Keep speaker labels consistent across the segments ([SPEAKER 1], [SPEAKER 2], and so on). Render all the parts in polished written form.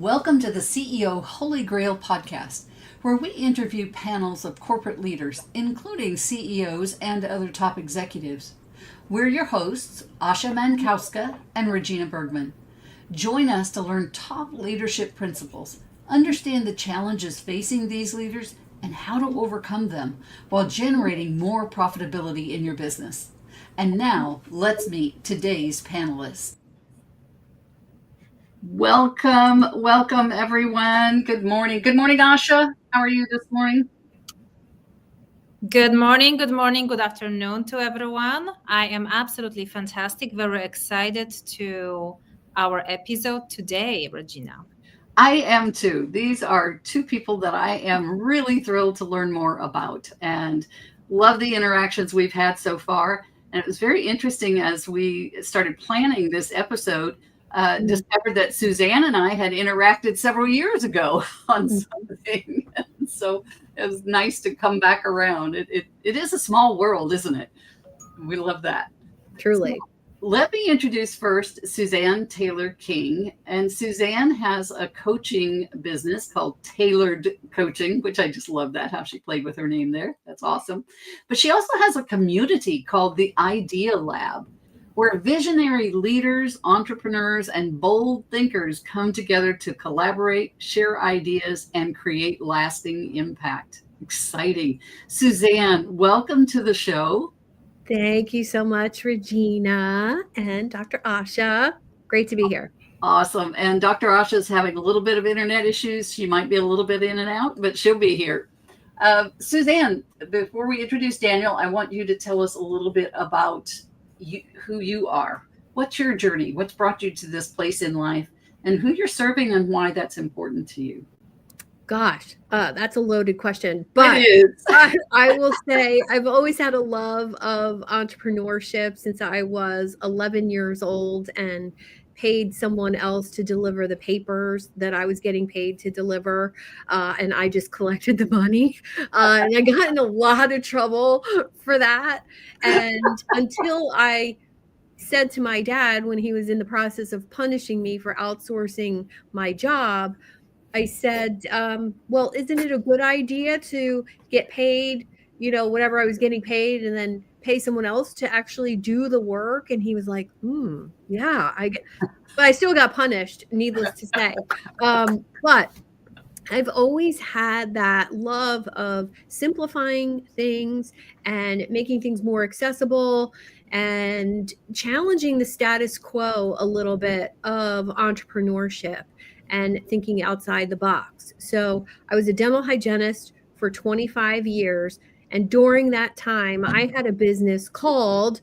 [SPEAKER 1] Welcome to the CEO Holy Grail Podcast, where we interview panels of corporate leaders, including CEOs and other top executives. We're your hosts, Asha Mankowska and Regina Bergman. Join us to learn top leadership principles, understand the challenges facing these leaders, and how to overcome them while generating more profitability in your business. And now, let's meet today's panelists. Welcome everyone. Good morning. Good morning, Asha. How are you this morning?
[SPEAKER 2] Good morning, good afternoon to everyone. I am absolutely fantastic. Very excited to our episode today, Regina.
[SPEAKER 1] I am too. These are two people that I am really thrilled to learn more about and love the interactions we've had so far. And it was very interesting as we started planning this episode, discovered that Suzanne and I had interacted several years ago on something. So it was nice to come back around. It is a small world, isn't it? We love that.
[SPEAKER 3] Truly.
[SPEAKER 1] So, let me introduce first Suzanne Taylor King. And Suzanne has a coaching business called Tailored Coaching, which I just love that, how she played with her name there. That's awesome. But she also has a community called the Idea Lab, where visionary leaders, entrepreneurs, and bold thinkers come together to collaborate, share ideas, and create lasting impact. Exciting. Suzanne, welcome to the show.
[SPEAKER 3] Thank you so much, Regina and Dr. Asha. Great to be here.
[SPEAKER 1] Awesome. And Dr. Asha is having a little bit of internet issues. She might be a little bit in and out, but she'll be here. Suzanne, before we introduce Daniel, I want you to tell us a little bit about who you are. What's your journey? What's brought you to this place in life, and who you're serving and why that's important to you?
[SPEAKER 3] Gosh, that's a loaded question, but
[SPEAKER 1] it is.
[SPEAKER 3] I will say I've always had a love of entrepreneurship since I was 11 years old and paid someone else to deliver the papers that I was getting paid to deliver. And I just collected the money. And I got in a lot of trouble for that. And until I said to my dad when he was in the process of punishing me for outsourcing my job, I said, well, isn't it a good idea to get paid, whatever I was getting paid, and then pay someone else to actually do the work? And he was like, yeah, but I still got punished, needless to say. But I've always had that love of simplifying things and making things more accessible and challenging the status quo a little bit of entrepreneurship and thinking outside the box. So I was a dental hygienist for 25 years. And during that time, I had a business called,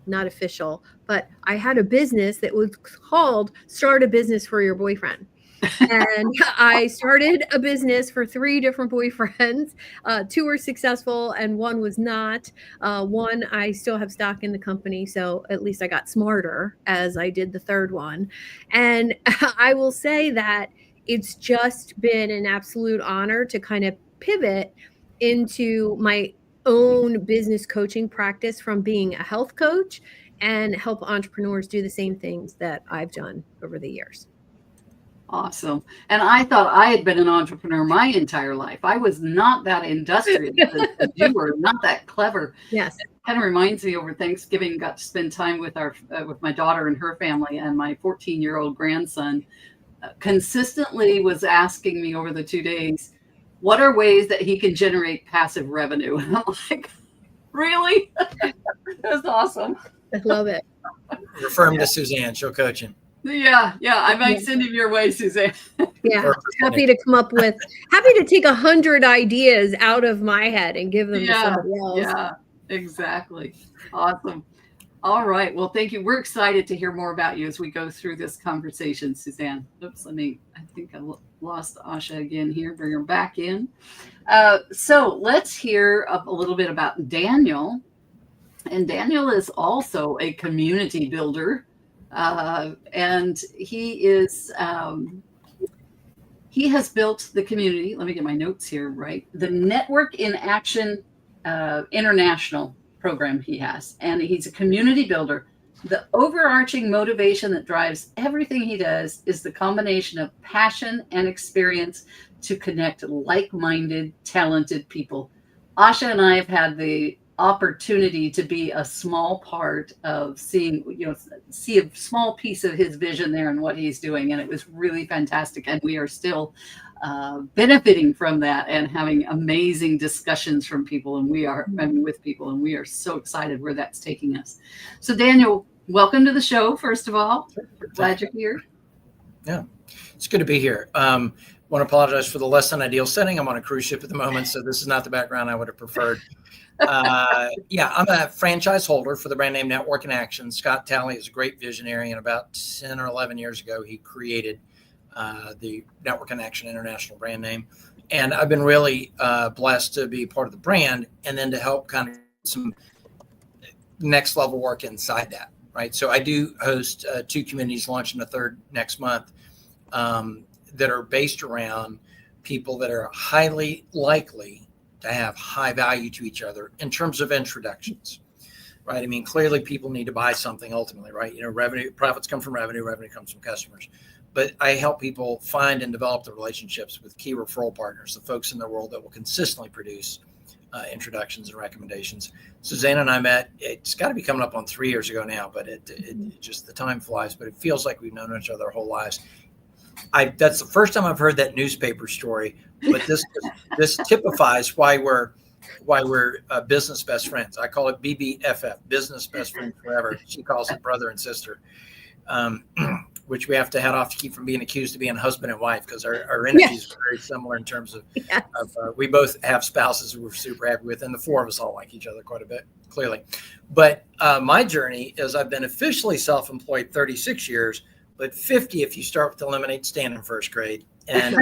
[SPEAKER 3] not official, but I had a business that was called Start a Business for Your Boyfriend. And I started a business for 3 different boyfriends. 2 were successful and 1 was not. 1, I still have stock in the company, so at least I got smarter as I did the 3rd one. And I will say that it's just been an absolute honor to kind of pivot into my own business coaching practice from being a health coach and help entrepreneurs do the same things that I've done over the years.
[SPEAKER 1] Awesome. And I thought I had been an entrepreneur my entire life. I was not that industrious as you were, not that clever.
[SPEAKER 3] Yes.
[SPEAKER 1] It kind of reminds me, over Thanksgiving, got to spend time with with my daughter and her family, and my 14-year-old grandson consistently was asking me over the 2 days, what are ways that he can generate passive revenue? And I'm like, really? That's awesome.
[SPEAKER 3] I love it.
[SPEAKER 4] Refer him to Suzanne. She'll coach him.
[SPEAKER 1] Yeah. I might send him your way, Suzanne.
[SPEAKER 3] Yeah, happy to take 100 ideas out of my head and give them to somebody else.
[SPEAKER 1] Yeah, exactly. Awesome. All right. Well, thank you. We're excited to hear more about you as we go through this conversation, Suzanne. Oops, I think I lost Asha again here. Bring her back in. So let's hear a little bit about Daniel. And Daniel is also a community builder. And he has built the community. Let me get my notes here right. The Network in Action International program he has. And he's a community builder, The overarching motivation that drives everything he does is the combination of passion and experience to connect like-minded, talented people. Asha and I have had the opportunity to be a small part of see a small piece of his vision there and what he's doing. And it was really fantastic. And we are still benefiting from that and having amazing discussions from people. And with people, and we are so excited where that's taking us. So Daniel, welcome to the show. First of all, glad you're here.
[SPEAKER 4] Yeah, it's good to be here. Want to apologize for the less than ideal setting. I'm on a cruise ship at the moment, so this is not the background I would have preferred. I'm a franchise holder for the brand name Network in Action. Scott Talley is a great visionary, and about 10 or 11 years ago, he created the Network in Action international brand name. And I've been really blessed to be part of the brand and then to help kind of some next level work inside that, right? So I do host 2 communities, launching a third next month, that are based around people that are highly likely to have high value to each other in terms of introductions, right? I mean, clearly people need to buy something ultimately, right? Revenue, profits come from revenue comes from customers. But I help people find and develop the relationships with key referral partners, the folks in their world that will consistently produce introductions and recommendations. Suzanne and I met, it's got to be coming up on 3 years ago now, but it just, the time flies, but it feels like we've known each other our whole lives. That's the first time I've heard that newspaper story, but this typifies why we're business best friends. I call it BBFF, business best friend forever. She calls it brother and sister, which we have to head off to keep from being accused of being husband and wife, because our energies are very similar in terms of, we both have spouses who we're super happy with, and the 4 of us all like each other quite a bit, clearly. But my journey is I've been officially self-employed 36 years, but 50 if you start with the lemonade stand in first grade. And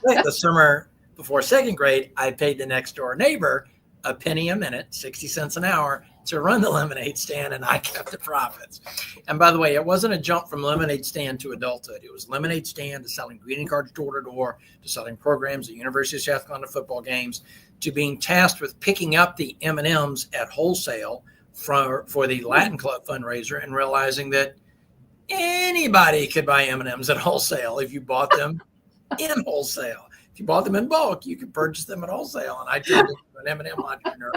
[SPEAKER 4] the summer before second grade, I paid the next door neighbor a penny a minute, 60 cents an hour, to run the lemonade stand, and I kept the profits. And by the way, it wasn't a jump from lemonade stand to adulthood. It was lemonade stand to selling greeting cards door to door, to selling programs at University of South Carolina football games, to being tasked with picking up the M&Ms at wholesale for the Latin Club fundraiser, and realizing that anybody could buy M&Ms at wholesale if you bought them in wholesale. If you bought them in bulk, you could purchase them at wholesale. And I turned into an M&M entrepreneur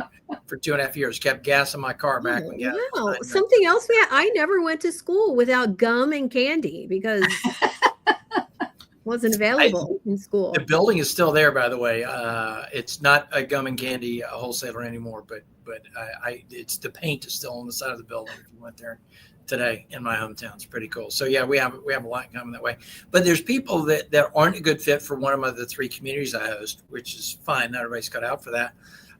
[SPEAKER 4] for 2.5 years, kept gas in my car back when gas.
[SPEAKER 3] Wow. Something else I never went to school without gum and candy because wasn't available in school.
[SPEAKER 4] The building is still there, by the way. It's not a gum and candy wholesaler anymore, but it's the paint is still on the side of the building if you went there today in my hometown. It's pretty cool. So yeah, we have a lot in common that way. But there's people that aren't a good fit for one of the 3 communities I host, which is fine. Not everybody's cut out for that,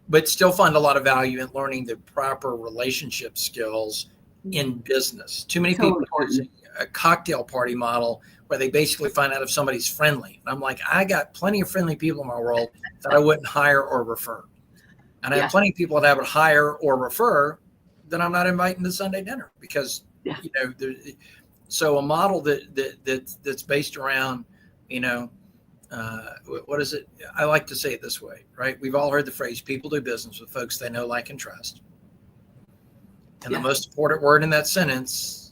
[SPEAKER 4] but still find a lot of value in learning the proper relationship skills in business. Too many people use a cocktail party model where they basically find out if somebody's friendly. And I'm like, I got plenty of friendly people in my world that I wouldn't hire or refer. And I have plenty of people that I would hire or refer that I'm not inviting to Sunday dinner because so a model that's based around, what is it? I like to say it this way, right? We've all heard the phrase, people do business with folks they know, like, and trust. And the most important word in that sentence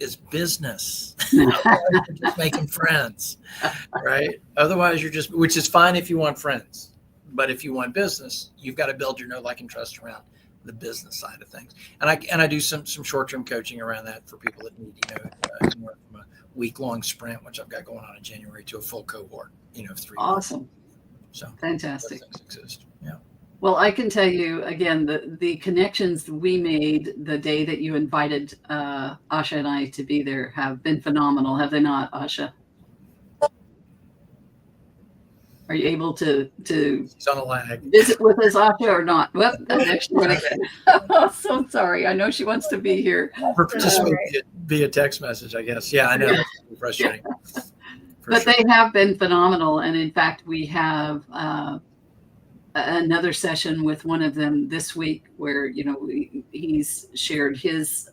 [SPEAKER 4] is business. Otherwise, you're just making friends, right? Otherwise, which is fine if you want friends. But if you want business, you've got to build your know, like, and trust around the business side of things. And I do some short-term coaching around that for people that need, anywhere from a week-long sprint, which I've got going on in January, to a full cohort, of 3
[SPEAKER 1] Awesome.
[SPEAKER 4] months. So
[SPEAKER 1] fantastic.
[SPEAKER 4] Those things exist. Yeah.
[SPEAKER 1] Well, I can tell you again, the connections we made the day that you invited Asha and I to be there have been phenomenal, have they not, Asha? Are you able to
[SPEAKER 4] It's on a lag.
[SPEAKER 1] visit with us, Asha, or not? Well, that's actually what I get. Oh, so sorry. I know she wants to be here.
[SPEAKER 4] Participate via text message, I guess. Yeah, I know. It's frustrating.
[SPEAKER 1] They have been phenomenal. And in fact, we have another session with one of them this week where, he's shared his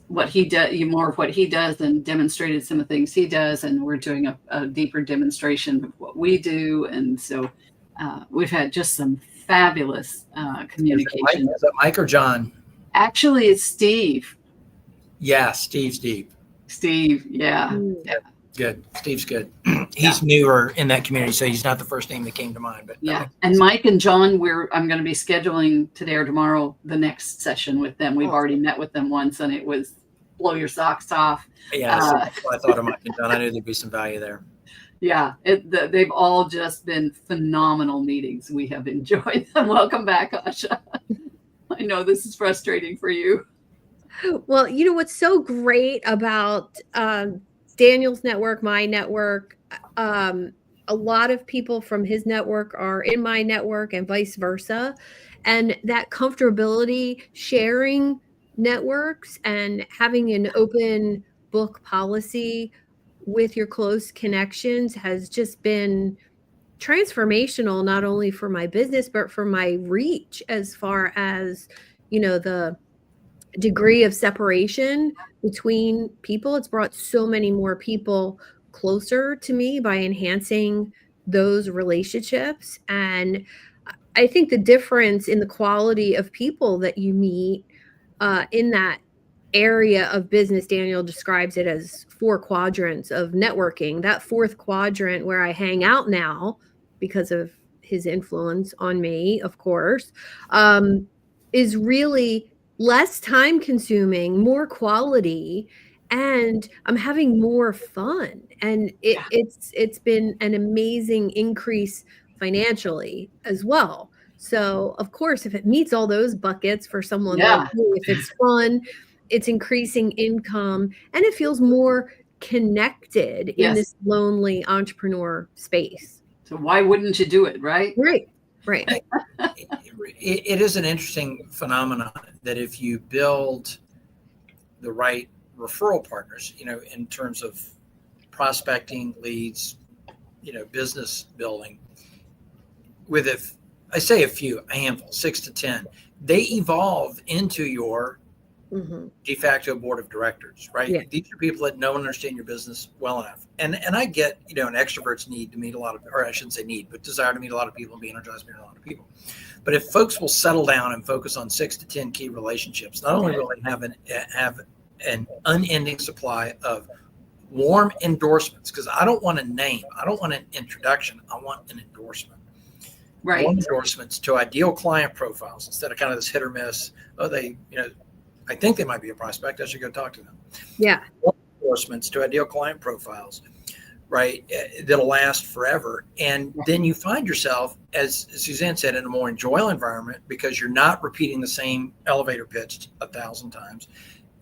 [SPEAKER 1] what he does, more of what he does, and demonstrated some of the things he does. And we're doing a deeper demonstration of what we do. And so we've had just some fabulous communication.
[SPEAKER 4] Is that Mike or John?
[SPEAKER 1] Actually, it's Steve.
[SPEAKER 4] Yeah, Steve's deep.
[SPEAKER 1] Steve, yeah.
[SPEAKER 4] Yeah, good. Steve's good. He's newer in that community, so he's not the first name that came to mind. But
[SPEAKER 1] Yeah. And Mike and John, I'm going to be scheduling today or tomorrow the next session with them. We've already met with them once, and it was blow your socks off.
[SPEAKER 4] Yeah, that's what I thought of Mike and John. I knew there'd be some value there.
[SPEAKER 1] Yeah, they've all just been phenomenal meetings. We have enjoyed them. Welcome back, Asha. I know this is frustrating for you.
[SPEAKER 3] Well, you know what's so great about Daniel's network, my network, a lot of people from his network are in my network and vice versa. And that comfortability sharing networks and having an open book policy with your close connections has just been transformational, not only for my business, but for my reach as far as, the degree of separation between people. It's brought so many more people closer to me by enhancing those relationships. And I think the difference in the quality of people that you meet in that area of business, Daniel describes it as 4 quadrants of networking. That 4th quadrant where I hang out now, because of his influence on me, of course, is really less time consuming, more quality, and I'm having more fun. And it's been an amazing increase financially as well. So of course, if it meets all those buckets for someone like me, if it's fun, it's increasing income, and it feels more connected in this lonely entrepreneur space.
[SPEAKER 1] So why wouldn't you do it, right?
[SPEAKER 3] Right.
[SPEAKER 4] It is an interesting phenomenon that if you build the right referral partners, in terms of prospecting, leads, business building, with a handful, 6 to 10, they evolve into your de facto board of directors, right? Yeah. These are people that know and understand your business well enough. And I get, an extrovert's need to meet a lot of, or I shouldn't say need, but desire to meet a lot of people and be energized by a lot of people. But if folks will settle down and focus on 6 to 10 key relationships, not only will they have an unending supply of warm endorsements, because I don't want a name, I don't want an introduction, I want an endorsement.
[SPEAKER 1] Right.
[SPEAKER 4] Warm endorsements to ideal client profiles instead of kind of this hit or miss. Oh, I think they might be a prospect. I should go talk to them.
[SPEAKER 3] Yeah.
[SPEAKER 4] Endorsements to ideal client profiles, right? That'll last forever. And then you find yourself, as Suzanne said, in a more enjoyable environment because you're not repeating the same elevator pitch 1,000 times.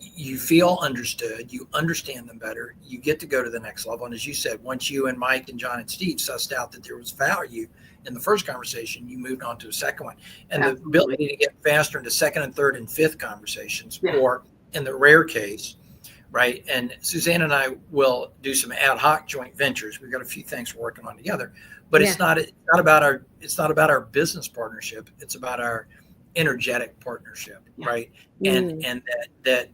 [SPEAKER 4] You feel understood. You understand them better. You get to go to the next level. And as you said, once you and Mike and John and Steve sussed out that there was value in the first conversation, you moved on to a second one. And the ability to get faster into second and third and fifth conversations, or in the rare case, right? And Suzanne and I will do some ad hoc joint ventures. We've got a few things we're working on together, but it's not about our business partnership. It's about our energetic partnership, right? And that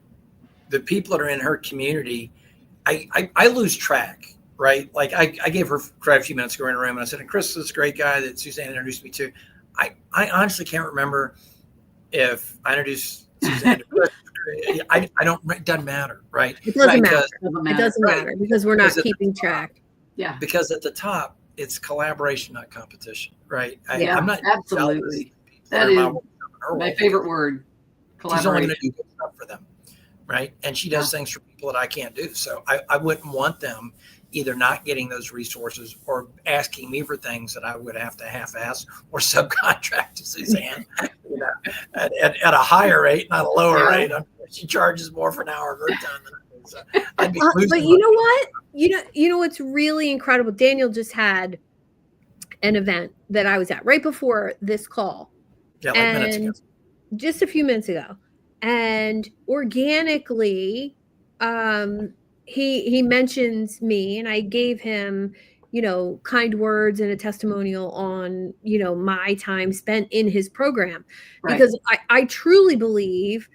[SPEAKER 4] the people that are in her community, I lose track. Right. Like I gave her credit a few minutes ago in a room and I said, and Chris is a great guy that Suzanne introduced me to. I honestly can't remember if I introduced Suzanne to Chris. I don't, it doesn't matter. Right.
[SPEAKER 3] It doesn't matter. It doesn't matter because we're not keeping track.
[SPEAKER 1] Yeah.
[SPEAKER 4] Because at the top, it's collaboration, not competition. Right.
[SPEAKER 1] I'm not absolutely. That is my favorite word.
[SPEAKER 4] She's only going to do good stuff for them. Right. And she does things for people that I can't do. So I wouldn't want them either not getting those resources or asking me for things that I would have to half-ass or subcontract to Suzanne at a higher rate, not a lower rate. She charges more for an hour of her time than I do. So I'd be
[SPEAKER 3] but you know what? You know what's really incredible? Daniel just had an event that I was at right before this call.
[SPEAKER 4] Yeah, like minutes ago.
[SPEAKER 3] Just a few minutes ago. And organically, he mentions me, and I gave him, kind words and a testimonial on, my time spent in his program, because I truly believe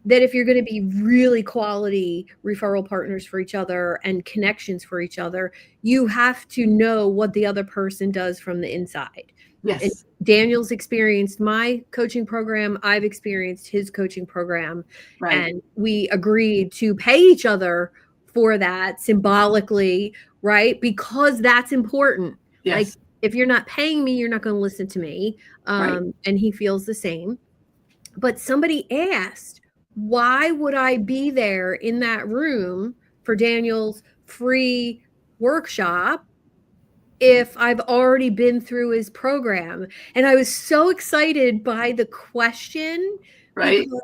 [SPEAKER 3] that if you're going to be really quality referral partners for each other and connections for each other, you have to know what the other person does from the inside.
[SPEAKER 1] Yes.
[SPEAKER 3] And Daniel's experienced my coaching program. I've experienced his coaching program.
[SPEAKER 1] Right.
[SPEAKER 3] And we agreed to pay each other for that symbolically, right? Because that's important.
[SPEAKER 1] Yes.
[SPEAKER 3] Like, if you're not paying me, you're not going to listen to me.
[SPEAKER 1] Right.
[SPEAKER 3] And he feels the same. But somebody asked, why would I be there in that room for Daniel's free workshop if I've already been through his program? And I was so excited by the question,
[SPEAKER 1] Right.
[SPEAKER 3] because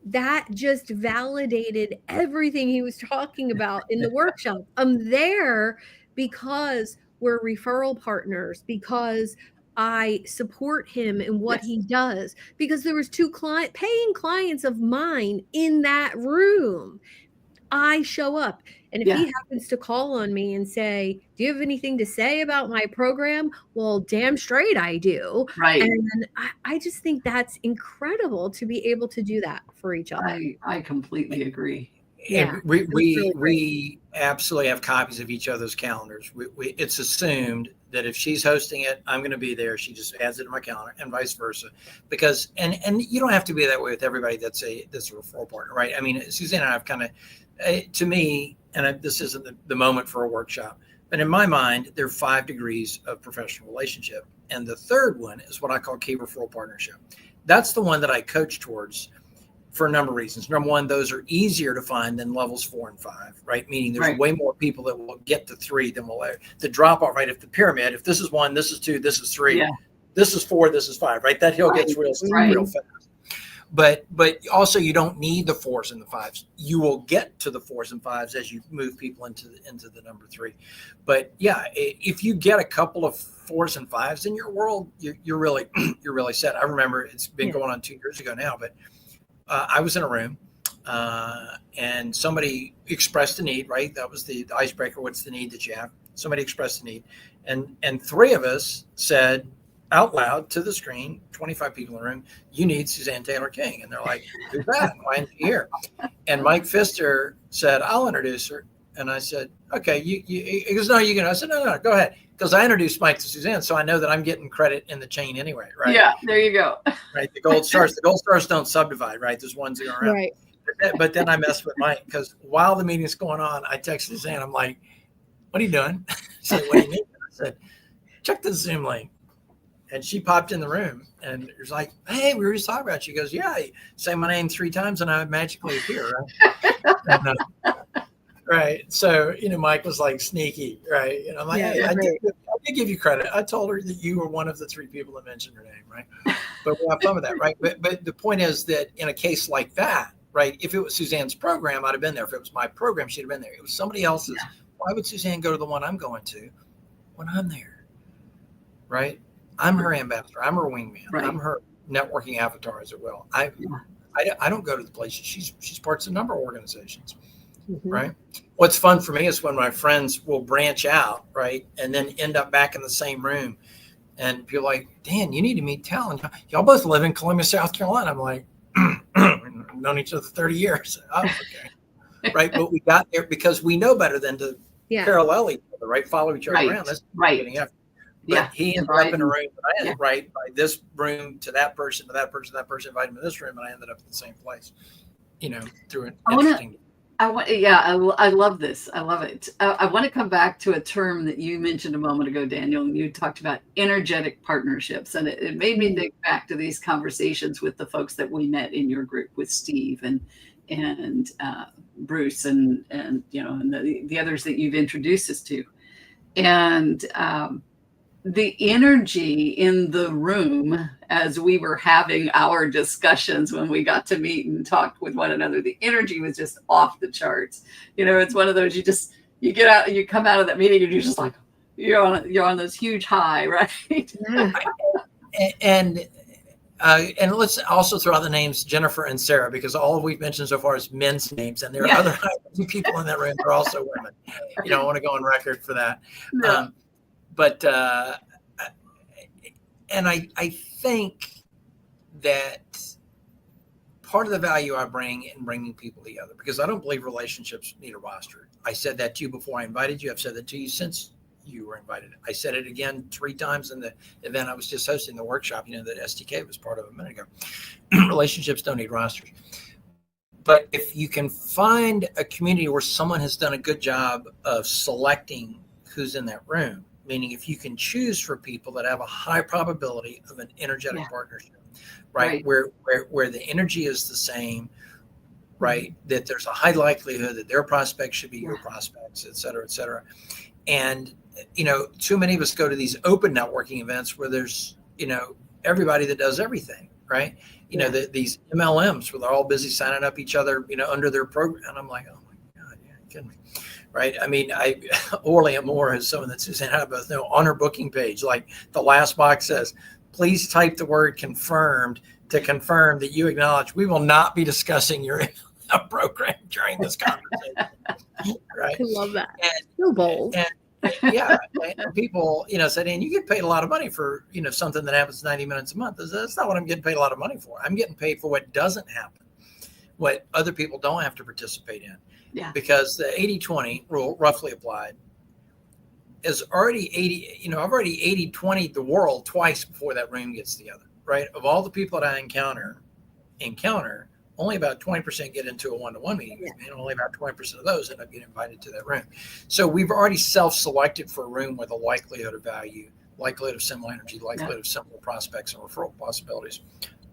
[SPEAKER 3] that just validated everything he was talking about in the workshop. I'm there because we're referral partners, because I support him in what
[SPEAKER 1] Yes.
[SPEAKER 3] he does, because there was two paying clients of mine in that room. I show up. And if he happens to call on me and say, do you have anything to say about my program? Well, damn straight I do.
[SPEAKER 1] Right.
[SPEAKER 3] And I just think that's incredible to be able to do that for each other.
[SPEAKER 1] I completely agree.
[SPEAKER 3] Yeah,
[SPEAKER 4] And we
[SPEAKER 3] really
[SPEAKER 4] we absolutely have copies of each other's calendars. It's assumed that if she's hosting it, I'm going to be there. She just adds it to my calendar, and vice versa. Because and you don't have to be that way with everybody that's a referral partner, right? I mean, Suzanne and I have kind of, to me, and this isn't the moment for a workshop, but in my mind, there are 5 degrees of professional relationship, and the third one is what I call key referral partnership. That's the one that I coach towards, for a number of reasons. Number one, those are easier to find than levels 4 and 5, right? Meaning there's way more people that will get to 3 than will the drop off, right? If the pyramid, if this is 1, this is 2, this is 3, this is 4, this is 5, right? That hill gets real fast. But also you don't need the 4s and the 5s. You will get to the 4s and 5s as you move people into the number 3. But yeah, if you get a couple of 4s and 5s in your world, you're really set. I remember it's been going on 2 years ago now, but I was in a room and somebody expressed a need, right? That was the icebreaker. What's the need that you have? Somebody expressed a need. And 3 of us said out loud to the screen, 25 people in the room, you need Suzanne Taylor King. And they're like, who's that? Why isn't she here? And Mike Pfister said, I'll introduce her. And I said, okay, he goes, no, you can. I said, no, go ahead. Because I introduced Mike to Suzanne, so I know that I'm getting credit in the chain anyway, right?
[SPEAKER 1] Yeah, there you go.
[SPEAKER 4] Right, the gold stars don't subdivide, right? There's ones that are around. Right. But then I messed with Mike, because while the meeting's going on, I texted Suzanne. I'm like, what are you doing? She said, what do you mean? I said, check the Zoom link. And she popped in the room and it was like, hey, we were just talking about you. She goes, yeah, say my name 3 times and I would magically appear, right? And, right. So, Mike was like sneaky, right? And I'm like, hey, I did give you credit. I told her that you were one of the 3 people that mentioned her name, right? But we have fun with that, right? But the point is that in a case like that, right, if it was Suzanne's program, I'd have been there. If it was my program, she'd have been there. It was somebody else's. Yeah. Why would Suzanne go to the one I'm going to when I'm there, right? I'm her ambassador. I'm her wingman. Right. I'm her networking avatar, as it will. I don't go to the places. She's parts of a number of organizations. Mm-hmm. Right. What's fun for me is when my friends will branch out, right, and then end up back in the same room, and people are like, Dan, you need to meet Talon. Y'all both live in Columbia, South Carolina. I'm like, known each other 30 years. Oh, okay. Right. But we got there because we know better than to parallel each other, right? Follow each other around. That's right. But he ended up in a room, but I ended by this room to that person, invited him to this room, and I ended up in the same place, through an interesting.
[SPEAKER 1] I love this. I love it. I want to come back to a term that you mentioned a moment ago, Daniel, and you talked about energetic partnerships. And it made me think back to these conversations with the folks that we met in your group with Steve and Bruce and the others that you've introduced us to. And the energy in the room as we were having our discussions when we got to meet and talk with one another, the energy was just off the charts. It's one of those, you get out, you come out of that meeting and you're just like, you're on this huge high, right?
[SPEAKER 3] Yeah.
[SPEAKER 4] And let's also throw out the names Jennifer and Sarah, because all we've mentioned so far is men's names, and there are other people in that room that are also women. I want to go on record for that. Yeah. But and I think that part of the value I bring in bringing people together, because I don't believe relationships need a roster. I said that to you before I invited you. I've said that to you since you were invited. I said it again 3 times in the event I was just hosting, the workshop, that STK was part of a minute ago. Relationships don't need rosters. But if you can find a community where someone has done a good job of selecting who's in that room, meaning if you can choose for people that have a high probability of an energetic partnership, right? Where the energy is the same, right? That there's a high likelihood that their prospects should be your prospects, et cetera, et cetera. And, too many of us go to these open networking events where there's, everybody that does everything, right? These MLMs where they're all busy signing up each other, under their program. And I'm like, oh my God, yeah, you're kidding me. Right. I mean, Orly and Moore has someone that Suzanne and I both know on her booking page, like the last box says, please type the word confirmed to confirm that you acknowledge we will not be discussing your program during this conversation. Right.
[SPEAKER 3] I love that. So bold.
[SPEAKER 4] And people, said, and you get paid a lot of money for, something that happens 90 minutes a month. That's not what I'm getting paid a lot of money for. I'm getting paid for what doesn't happen, what other people don't have to participate in. Yeah. Because the 80-20 rule, roughly applied, is already 80, I've already 80-20'd the world twice before that room gets together, right? Of all the people that I encounter, only about 20% get into a one-to-one meeting with me, and only about 20% of those end up getting invited to that room. So we've already self-selected for a room with a likelihood of value, likelihood of similar energy, likelihood of similar prospects and referral possibilities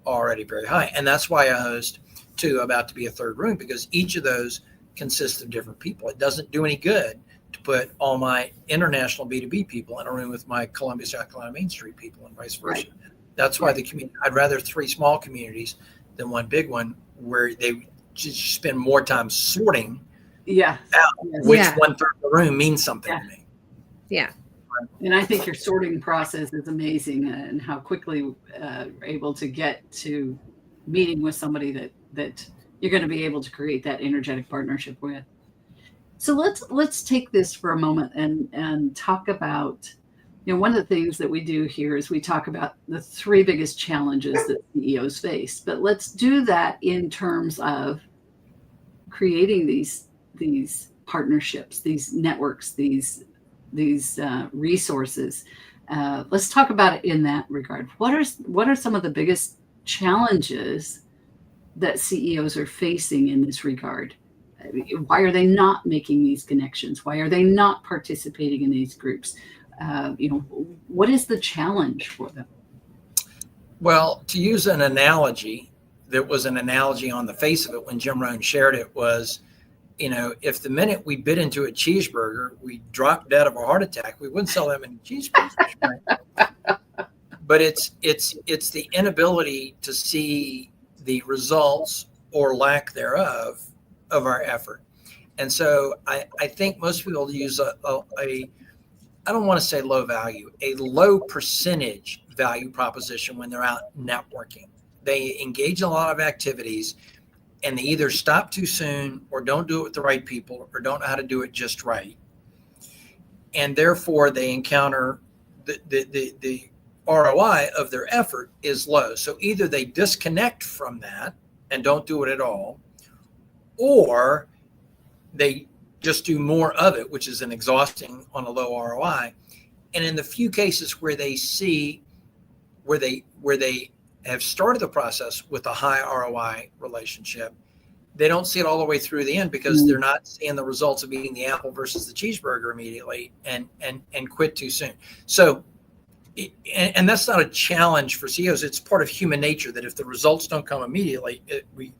[SPEAKER 4] already very high. And that's why I host 2 about to be a third room, because each of those consists of different people. It doesn't do any good to put all my international B2B people in a room with my Columbia, South Carolina Main Street people and vice versa. Right. That's why the community, I'd rather 3 small communities than one big one where they just spend more time sorting out which 1/3 of the room means something to me.
[SPEAKER 3] Yeah.
[SPEAKER 1] And I think your sorting process is amazing, and how quickly you're able to get to meeting with somebody that you're going to be able to create that energetic partnership with. So let's take this for a moment and talk about, one of the things that we do here is we talk about the 3 biggest challenges that CEOs face, but let's do that in terms of creating these partnerships, these networks, these resources. Let's talk about it in that regard. What are some of the biggest challenges that CEOs are facing in this regard? Why are they not making these connections? Why are they not participating in these groups? What is the challenge for them?
[SPEAKER 4] Well, to use an analogy, that was an analogy on the face of it when Jim Rohn shared it was, if the minute we bit into a cheeseburger, we dropped dead of a heart attack, we wouldn't sell that many cheeseburgers. Right? But it's the inability to see the results or lack thereof of our effort. And so I think most people use a I don't want to say low value, a low percentage value proposition when they're out networking. They engage in a lot of activities and they either stop too soon or don't do it with the right people or don't know how to do it just right. And therefore they encounter the ROI of their effort is low. So either they disconnect from that and don't do it at all, or they just do more of it, which is an exhausting on a low ROI. And in the few cases where they see where they have started the process with a high ROI relationship, they don't see it all the way through the end because they're not seeing the results of eating the apple versus the cheeseburger immediately and quit too soon. So, and that's not a challenge for CEOs. It's part of human nature that if the results don't come immediately, we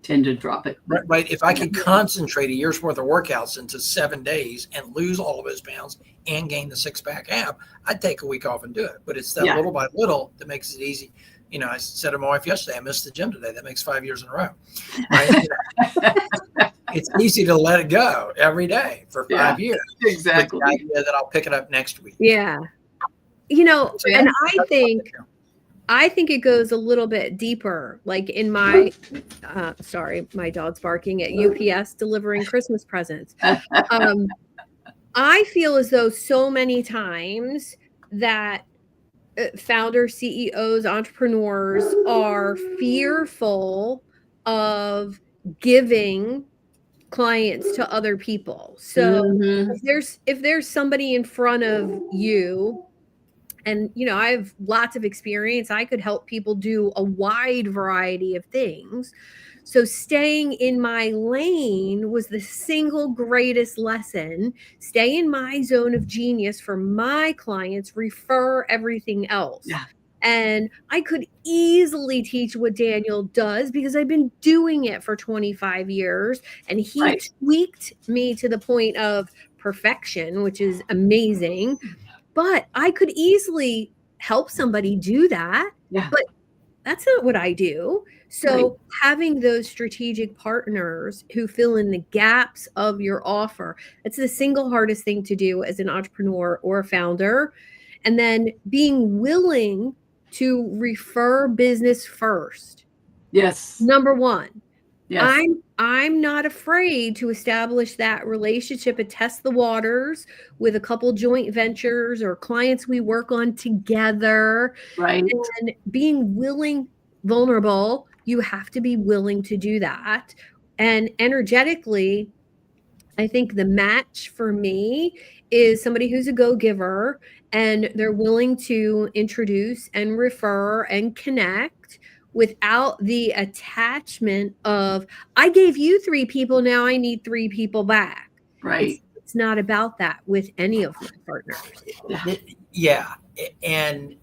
[SPEAKER 1] tend to drop it.
[SPEAKER 4] Right. If I could concentrate a year's worth of workouts into 7 days and lose all of those pounds and gain the 6-pack ab, I'd take a week off and do it. But it's that little by little that makes it easy. I said to my wife yesterday, I missed the gym today. That makes 5 years in a row. Right? It's easy to let it go every day for 5 years.
[SPEAKER 1] Exactly.
[SPEAKER 4] With the idea that I'll pick it up next week.
[SPEAKER 3] Yeah. And I think it goes a little bit deeper, like in my, my dog's barking at UPS delivering Christmas presents. I feel as though so many times that founders, CEOs, entrepreneurs are fearful of giving clients to other people. So if there's somebody in front of you, and I have lots of experience, I could help people do a wide variety of things. So staying in my lane was the single greatest lesson. Stay in my zone of genius for my clients, refer everything else.
[SPEAKER 1] Yeah.
[SPEAKER 3] And I could easily teach what Daniel does because I've been doing it for 25 years. And he tweaked me to the point of perfection, which is amazing. But I could easily help somebody do that.
[SPEAKER 1] Yeah.
[SPEAKER 3] But that's not what I do. So having those strategic partners who fill in the gaps of your offer, that's the single hardest thing to do as an entrepreneur or a founder. And then being willing to refer business first.
[SPEAKER 1] Yes.
[SPEAKER 3] Number one.
[SPEAKER 1] Yes.
[SPEAKER 3] I'm not afraid to establish that relationship and test the waters with a couple joint ventures or clients we work on together.
[SPEAKER 1] Right.
[SPEAKER 3] And being vulnerable, you have to be willing to do that. And energetically, I think the match for me is somebody who's a go-giver and they're willing to introduce and refer and connect without the attachment of, I gave you 3 people, now I need 3 people back.
[SPEAKER 1] Right.
[SPEAKER 3] It's not about that with any of my partners.
[SPEAKER 4] Yeah. And,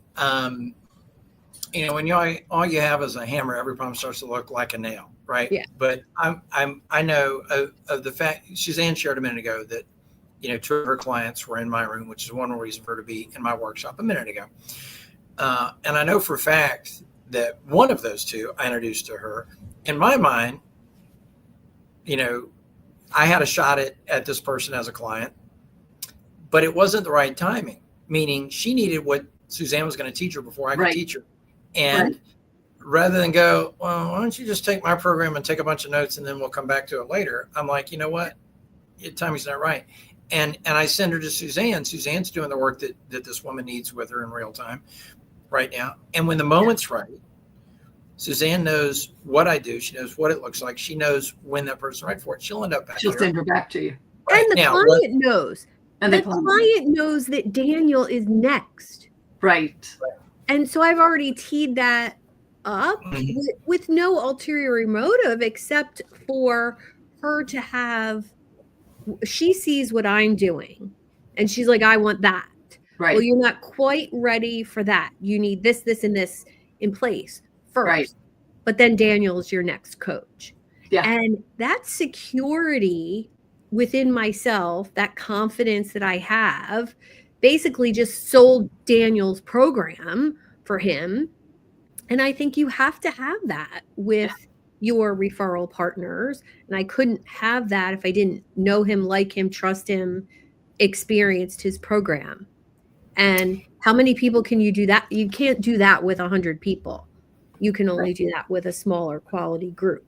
[SPEAKER 4] when all you have is a hammer, every problem starts to look like a nail, right?
[SPEAKER 3] Yeah.
[SPEAKER 4] But I know of the fact, Suzanne shared a minute ago that, 2 of her clients were in my room, which is one reason for her to be in my workshop a minute ago. And I know for a fact that one of those 2 I introduced to her. In my mind, I had a shot at this person as a client, but it wasn't the right timing, meaning she needed what Suzanne was going to teach her before I could teach her. And rather than go, well, why don't you just take my program and take a bunch of notes and then we'll come back to it later? I'm like, you know what? Your timing's not right. And I send her to Suzanne. Suzanne's doing the work that this woman needs with her in real time right now. And when the moment's right, Suzanne knows what I do. She knows what it looks like. She knows when that person's right for it. She'll end up back
[SPEAKER 1] She'll
[SPEAKER 4] here.
[SPEAKER 1] send her back to you.
[SPEAKER 3] Right. And the client knows.
[SPEAKER 1] And
[SPEAKER 3] the client knows that Daniel is next.
[SPEAKER 1] Right.
[SPEAKER 3] And so I've already teed that up with no ulterior motive except for her to have, she sees what I'm doing and she's like, I want that.
[SPEAKER 1] Right.
[SPEAKER 3] Well, you're not quite ready for that. You need this, and this in place first.
[SPEAKER 1] Right.
[SPEAKER 3] But then Daniel is your next coach.
[SPEAKER 1] Yeah.
[SPEAKER 3] And that security within myself, that confidence that I have, basically just sold Daniel's program for him. And I think you have to have that with your referral partners. And I couldn't have that if I didn't know him, like him, trust him, experienced his program. And how many people can you do that? You can't do that with 100 people. You can only do that with a smaller quality group.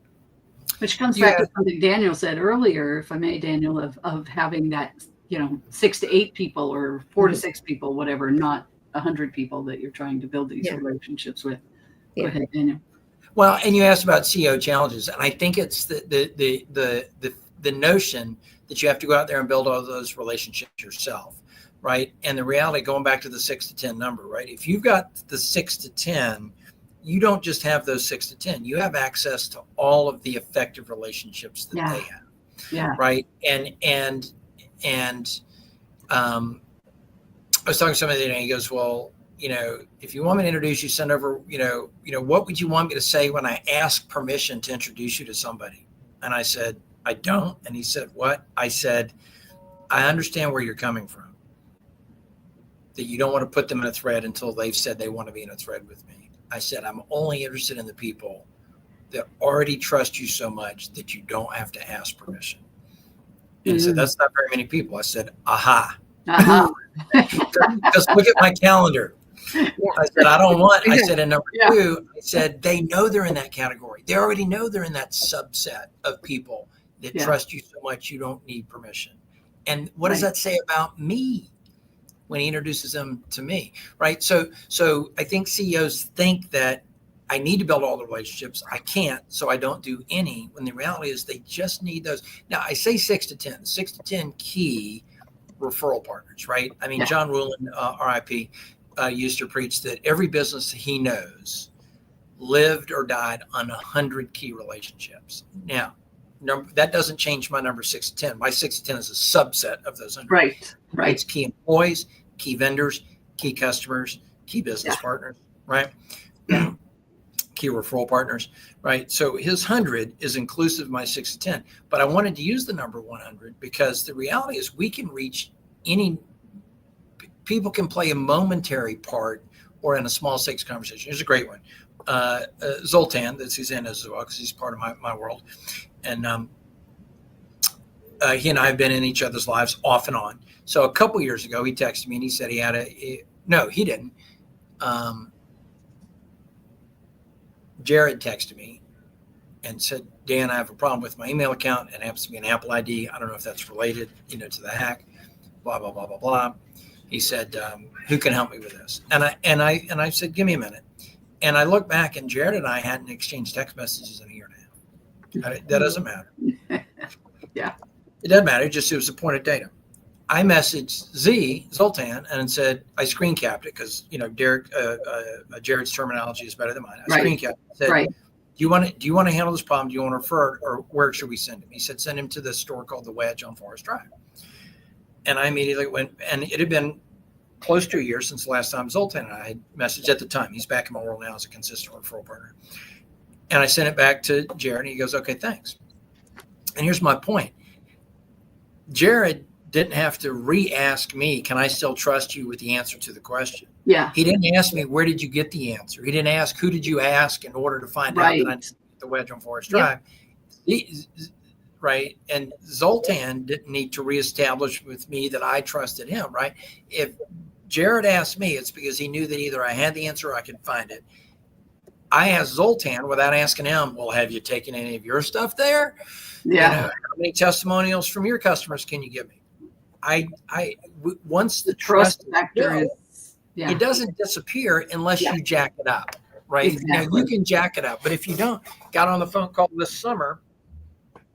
[SPEAKER 1] Which comes back to something Daniel said earlier, if I may, Daniel, of having that, 6 to 8 people or 4 to 6 people, whatever, not 100 people that you're trying to build these relationships with. Go ahead, Daniel.
[SPEAKER 4] Well, and you asked about CEO challenges, and I think it's the notion that you have to go out there and build all those relationships yourself, right? And the reality, going back to the 6 to 10 number, right? If you've got the 6 to 10, you don't just have those 6 to 10. You have access to all of the effective relationships that they have, right? And I was talking to somebody the other day, and he goes, well, if you want me to introduce you, send over, what would you want me to say when I ask permission to introduce you to somebody? And I said, I don't. And he said, what? I said, I understand where you're coming from, that you don't want to put them in a thread until they've said they want to be in a thread with me. I said, I'm only interested in the people that already trust you so much that you don't have to ask permission. And he said, that's not very many people. I said, aha. Because look at my calendar. I said, I don't want, I said, and number 2, I said, they know they're in that category. They already know they're in that subset of people that trust you so much you don't need permission. And what does that say about me when he introduces them to me, right? So I think CEOs think that I need to build all the relationships. I can't, so I don't do any, when the reality is they just need those. Now, I say 6 to 10 key referral partners, right? I mean, John Woolen, RIP, used to preach that every business he knows lived or died on 100 key relationships. Now, that doesn't change my number 6 to 10. My 6 to 10 is a subset of those 100.
[SPEAKER 1] Right.
[SPEAKER 4] It's key employees, key vendors, key customers, key business partners, right? Key referral partners, right? So his 100 is inclusive of my 6 to 10. But I wanted to use the number 100 because the reality is we can reach any, people can play a momentary part or in a small stakes conversation. Here's a great one. Zoltan, that Suzanne knows as well, because he's part of my world. And he and I have been in each other's lives off and on. So a couple years ago, he texted me and he said he had no, he didn't. Jared texted me and said, Dan, I have a problem with my email account and it happens to be an Apple ID. I don't know if that's related, to the hack, blah, blah, blah, blah, blah. He said, who can help me with this? And I said, give me a minute. And I look back and Jared and I hadn't exchanged text messages in a year and a half. That doesn't matter. It doesn't matter. It was a point of data. I messaged Zoltan, and said, I screen capped it because, Jared's terminology is better than mine. I screen capped it. Said, do you want to handle this problem? Do you want to refer it, or where should we send him? He said, send him to this store called The Wedge on Forest Drive. And I immediately went, and it had been close to a year since the last time Zoltan and I had messaged at the time. He's back in my world now as a consistent referral partner. And I sent it back to Jared, and he goes, okay, thanks. And here's my point. Jared didn't have to re-ask me, can I still trust you with the answer to the question?
[SPEAKER 1] Yeah.
[SPEAKER 4] He didn't ask me, where did you get the answer? He didn't ask, who did you ask in order to find out that I needed the Wedge on Forest Drive? Right. And Zoltan didn't need to reestablish with me that I trusted him, right? If Jared asked me, it's because he knew that either I had the answer or I could find it. I asked Zoltan without asking him, well, have you taken any of your stuff there?
[SPEAKER 1] Yeah.
[SPEAKER 4] How many testimonials from your customers can you give me? Once the
[SPEAKER 1] trust factor
[SPEAKER 4] is, it doesn't disappear unless you jack it up, right?
[SPEAKER 1] Exactly.
[SPEAKER 4] Now you can jack it up, but if you don't, got on the phone call this summer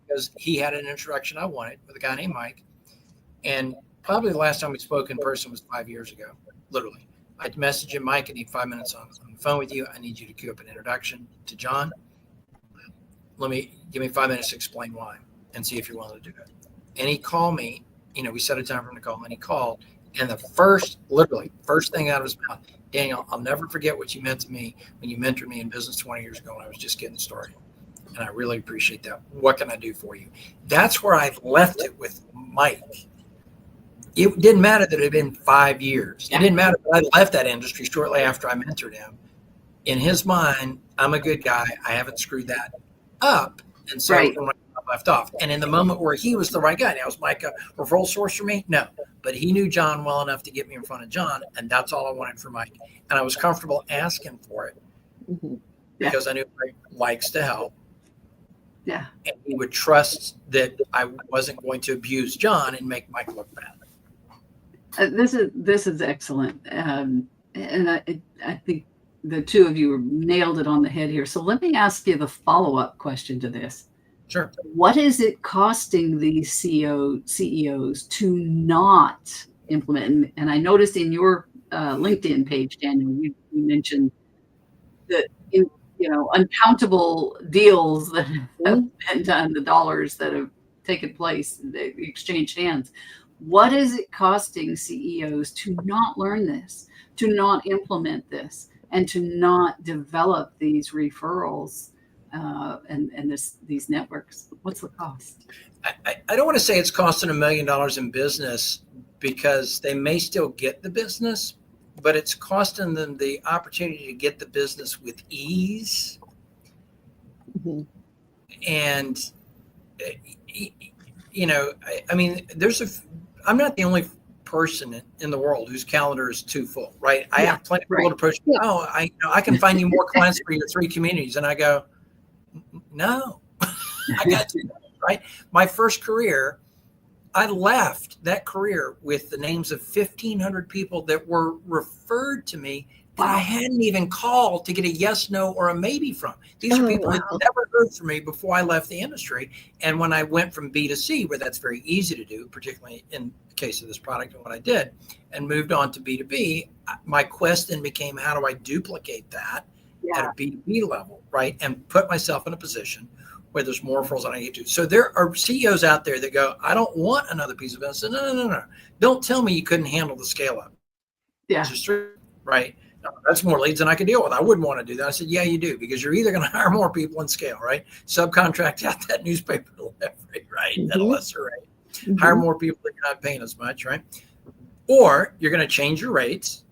[SPEAKER 4] because he had an introduction I wanted with a guy named Mike, and probably the last time we spoke in person was 5 years ago, literally. I'd message him, Mike, I need 5 minutes on the phone with you. I need you to queue up an introduction to John. Give me 5 minutes to explain why and see if you're willing to do it. And he called me. We set a time for him to call, and he called. And the first thing out of his mouth, Daniel, I'll never forget what you meant to me when you mentored me in business 20 years ago when I was just getting started. And I really appreciate that. What can I do for you? That's where I left it with Mike. It didn't matter that it had been 5 years. It didn't matter that I left that industry shortly after I mentored him. In his mind, I'm a good guy. I haven't screwed that up. And so left off. And in the moment where he was the right guy, now was Mike a referral source for me? No, but he knew John well enough to get me in front of John, and that's all I wanted for Mike. And I was comfortable asking for it because I knew Mike likes to help.
[SPEAKER 1] Yeah,
[SPEAKER 4] and he would trust that I wasn't going to abuse John and make Mike look bad.
[SPEAKER 1] This is excellent, and I think the two of you nailed it on the head here. So let me ask you the follow-up question to this.
[SPEAKER 4] Sure.
[SPEAKER 1] What is it costing these CEOs to not implement? And I noticed in your LinkedIn page, Daniel, you mentioned that uncountable deals that have been done, the dollars that have taken place, they exchanged hands. What is it costing CEOs to not learn this, to not implement this, and to not develop these referrals? And these networks, what's the cost?
[SPEAKER 4] I don't want to say it's costing $1 million in business because they may still get the business, but it's costing them the opportunity to get the business with ease. Mm-hmm. And, I'm not the only person in the world whose calendar is too full, right? I have plenty of people to approach me. Oh, I can find you more clients for your 3 communities. And I go, no, I got you, right? My first career, I left that career with the names of 1,500 people that were referred to me that I hadn't even called to get a yes, no, or a maybe from. These are people who never heard from me before I left the industry. And when I went from B to C, where that's very easy to do, particularly in the case of this product and what I did, and moved on to B to B, my quest then became, how do I duplicate that at a B to B level, right? And put myself in a position where there's more referrals than I get to. So there are CEOs out there that go, I don't want another piece of business. No. Don't tell me you couldn't handle the scale up.
[SPEAKER 1] Yeah.
[SPEAKER 4] Just right. No, that's more leads than I could deal with. I wouldn't want to do that. I said, yeah, you do, because you're either going to hire more people and scale, right? Subcontract out that newspaper delivery, right? At a lesser rate. Hire more people that you're not paying as much, right? Or you're going to change your rates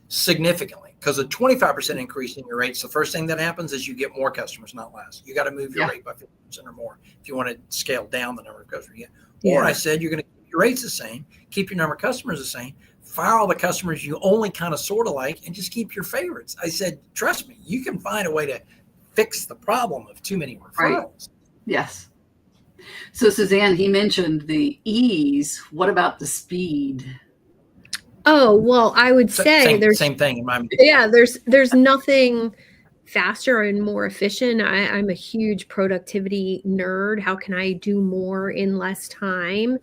[SPEAKER 4] significantly, because a 25% increase in your rates, the first thing that happens is you get more customers, not less. You got to move your rate by 50% or more if you want to scale down the number of customers you get. Or I said, you're going to keep your rates the same, keep your number of customers the same, fire all the customers you only kind of sort of like, and just keep your favorites. I said, trust me, you can find a way to fix the problem of too many referrals.
[SPEAKER 1] Right. Yes. So Suzanne, he mentioned the ease. What about the speed?
[SPEAKER 3] Oh, well, I would say there's
[SPEAKER 4] same thing in my
[SPEAKER 3] there's nothing faster and more efficient. I'm a huge productivity nerd. How can I do more in less time?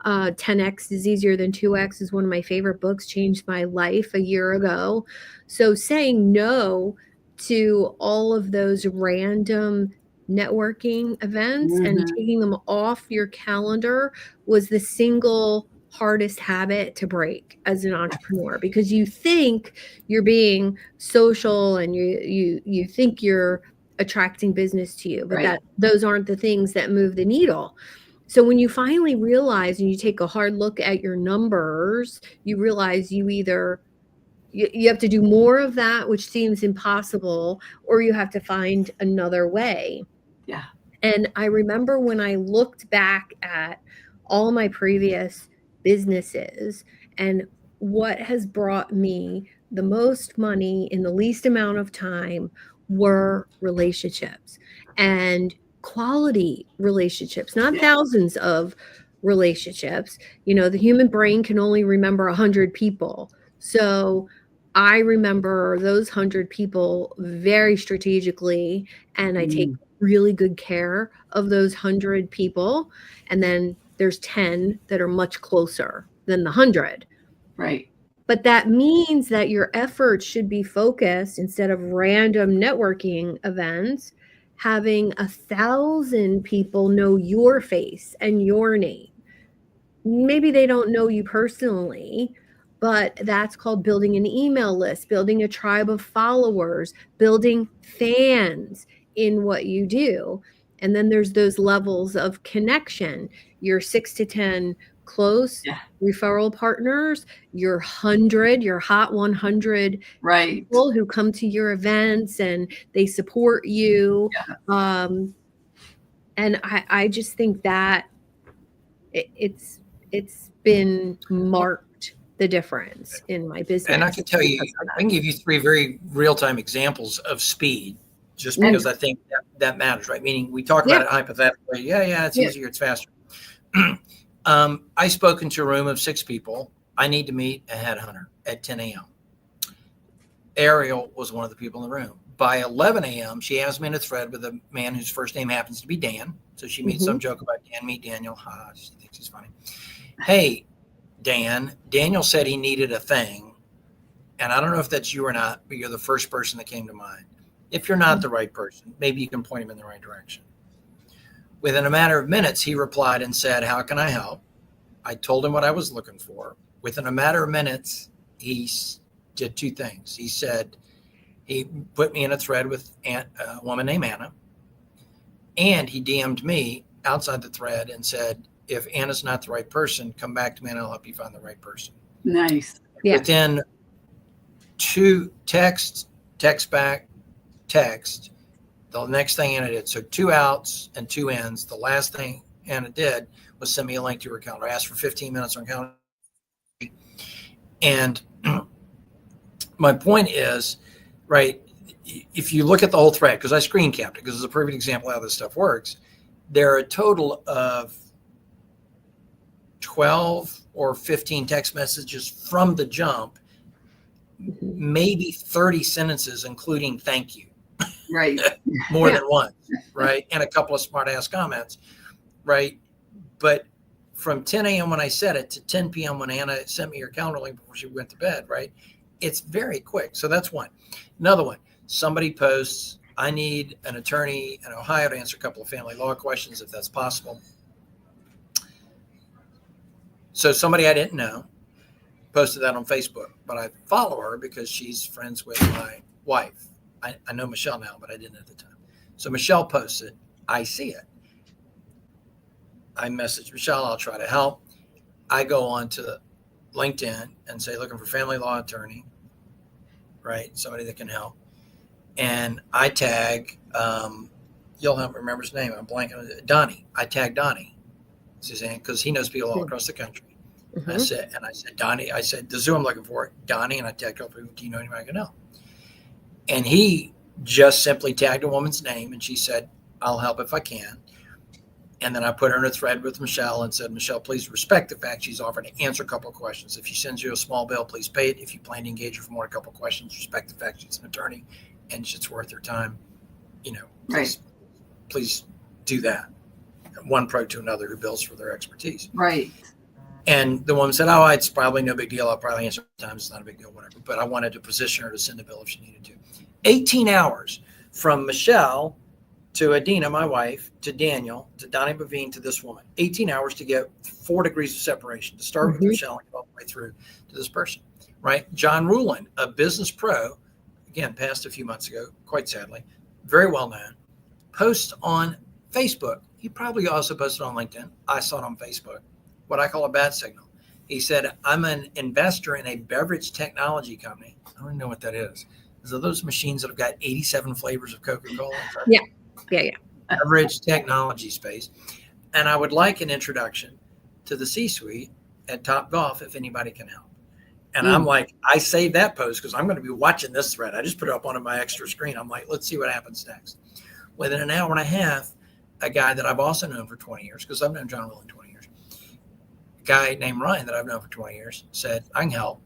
[SPEAKER 3] 10x is easier than 2x is one of my favorite books, changed my life a year ago. So saying no to all of those random networking events and taking them off your calendar was the single hardest habit to break as an entrepreneur, because you think you're being social and you think you're attracting business to you, but those aren't the things that move the needle. So when you finally realize and you take a hard look at your numbers, you realize you either you have to do more of that, which seems impossible, or you have to find another way.
[SPEAKER 1] Yeah.
[SPEAKER 3] And I remember when I looked back at all my previous businesses and what has brought me the most money in the least amount of time were relationships, and quality relationships, not thousands of relationships. You know, the human brain can only remember 100 people. So I remember those 100 people very strategically, and I take really good care of those 100 people. And then there's 10 that are much closer than the 100.
[SPEAKER 1] Right.
[SPEAKER 3] But that means that your efforts should be focused, instead of random networking events, having 1,000 people know your face and your name. Maybe they don't know you personally, but that's called building an email list, building a tribe of followers, building fans in what you do. And then there's those levels of connection. Your 6 to 10 close referral partners, your 100, your hot 100 people who come to your events and they support you. And I just think that it's been marked the difference in my business.
[SPEAKER 4] And I can tell you, I can give you 3 very real-time examples of speed, just because I think that matters, right? Meaning we talk about it hypothetically. It's easier, it's faster. I spoke into a room of 6 people. I need to meet a headhunter at 10 a.m. Ariel was one of the people in the room. By 11 a.m., she has me in a thread with a man whose first name happens to be Dan. So she made some joke about Dan, meet Daniel. She thinks he's funny. Hey, Dan, Daniel said he needed a thing. And I don't know if that's you or not, but you're the first person that came to mind. If you're not the right person, maybe you can point him in the right direction. Within a matter of minutes, he replied and said, how can I help? I told him what I was looking for. Within a matter of minutes, he did 2 things. He said, he put me in a thread with a woman named Anna, and he DM'd me outside the thread and said, if Anna's not the right person, come back to me and I'll help you find the right person.
[SPEAKER 1] Nice.
[SPEAKER 3] Yeah.
[SPEAKER 4] Within 2 text back, text, the next thing Anna did, so 2 outs and 2 ins. The last thing Anna did was send me a link to her calendar. I asked for 15 minutes on calendar. And my point is, right, if you look at the whole thread, because I screen capped it, because it's a perfect example of how this stuff works, there are a total of 12 or 15 text messages from the jump maybe 30 sentences, including thank you,
[SPEAKER 1] Right.
[SPEAKER 4] more than once, right? And a couple of smart ass comments, right? But from 10 a.m. when I said it to 10 p.m. when Anna sent me her calendar link before she went to bed, right? It's very quick. So that's one. Another one, somebody posts, I need an attorney in Ohio to answer a couple of family law questions, if that's possible. So somebody I didn't know posted that on Facebook, but I follow her because she's friends with my wife. I know Michelle now, but I didn't at the time. So Michelle posts it. I see it. I message Michelle. I'll try to help. I go on to LinkedIn and say, looking for family law attorney, right? Somebody that can help. And I tag, you'll have remember his name. I'm blanking on it. Donnie. I tag Donnie, Suzanne, because he knows people all across the country. Mm-hmm. I said, Donnie, I said, this is who I'm looking for, Donnie. And I tagged a couple people, do you know anybody I can help? And he just simply tagged a woman's name, and she said, I'll help if I can. And then I put her in a thread with Michelle and said, Michelle, please respect the fact she's offered to answer a couple of questions. If she sends you a small bill, please pay it. If you plan to engage her for more than a couple of questions, respect the fact she's an attorney and it's worth her time. Please do that. One pro to another who bills for their expertise.
[SPEAKER 1] Right.
[SPEAKER 4] And the woman said, oh, it's probably no big deal. I'll probably answer times. It's not a big deal, whatever. But I wanted to position her to send a bill if she needed to. 18 hours from Michelle to Adina, my wife, to Daniel, to Donnie Bavine, to this woman. 18 hours to get 4 degrees of separation, to start with Michelle and go all the way through to this person, right? John Rulin, a business pro, again, passed a few months ago, quite sadly, very well known, posts on Facebook. He probably also posted on LinkedIn. I saw it on Facebook, what I call a bad signal. He said, I'm an investor in a beverage technology company. I don't even know what that is. Is it those machines that have got 87 flavors of Coca-Cola?
[SPEAKER 3] Yeah.
[SPEAKER 4] Beverage technology space. And I would like an introduction to the C-suite at Topgolf if anybody can help. And I'm like, I saved that post because I'm going to be watching this thread. I just put it up on my extra screen. I'm like, let's see what happens next. Within an hour and a half, a guy that I've also known for 20 years, because I've known John Rulin 20 years, a guy named Ryan that I've known for 20 years said, I can help.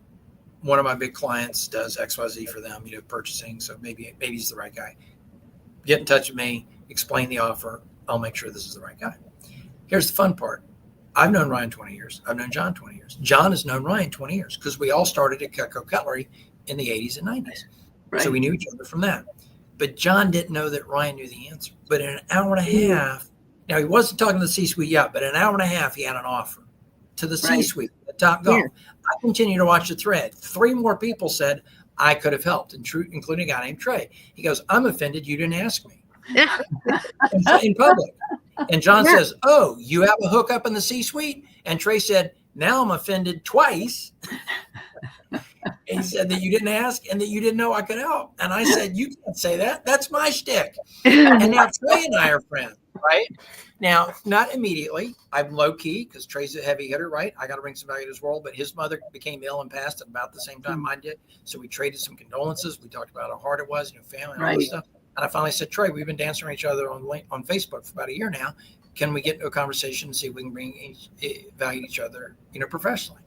[SPEAKER 4] One of my big clients does XYZ for them, purchasing. So maybe he's the right guy. Get in touch with me, explain the offer. I'll make sure this is the right guy. Here's the fun part. I've known Ryan 20 years. I've known John 20 years. John has known Ryan 20 years because we all started at Cutco Cutlery in the 80s and 90s. Right. So we knew each other from that. But John didn't know that Ryan knew the answer. But in an hour and a half, now he wasn't talking to the C-suite yet, but in an hour and a half, he had an offer to the C-suite at Topgolf. Yeah. I continue to watch the thread. 3 more people said I could have helped, including a guy named Trey. He goes, I'm offended you didn't ask me. In public. And John says, oh, you have a hookup in the C-suite? And Trey said, now I'm offended twice. He said that you didn't ask and that you didn't know I could help. And I said, you can't say that. That's my shtick. And now Trey and I are friends, right? Now, not immediately. I'm low key because Trey's a heavy hitter, right? I got to bring some value to this world. But his mother became ill and passed at about the same time I did. So we traded some condolences. We talked about how hard it was, family and all this stuff. And I finally said, Trey, we've been dancing each other on Facebook for about a year now. Can we get into a conversation and see if we can bring value to each other, professionally,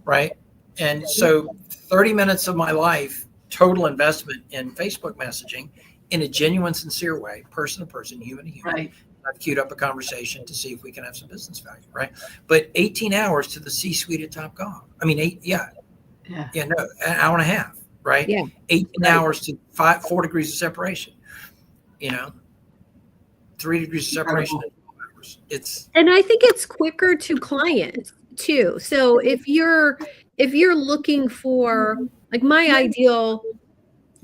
[SPEAKER 4] right? And so 30 minutes of my life, total investment in Facebook messaging in a genuine, sincere way, person to person, human to human. Right. I've queued up a conversation to see if we can have some business value, right? But 18 hours to the C-suite at Topgolf. I mean, an hour and a half, right? Yeah. 18 hours to 4 degrees of separation. 3 degrees of separation.
[SPEAKER 3] And I think it's quicker to clients too. So if you're looking for, like, my ideal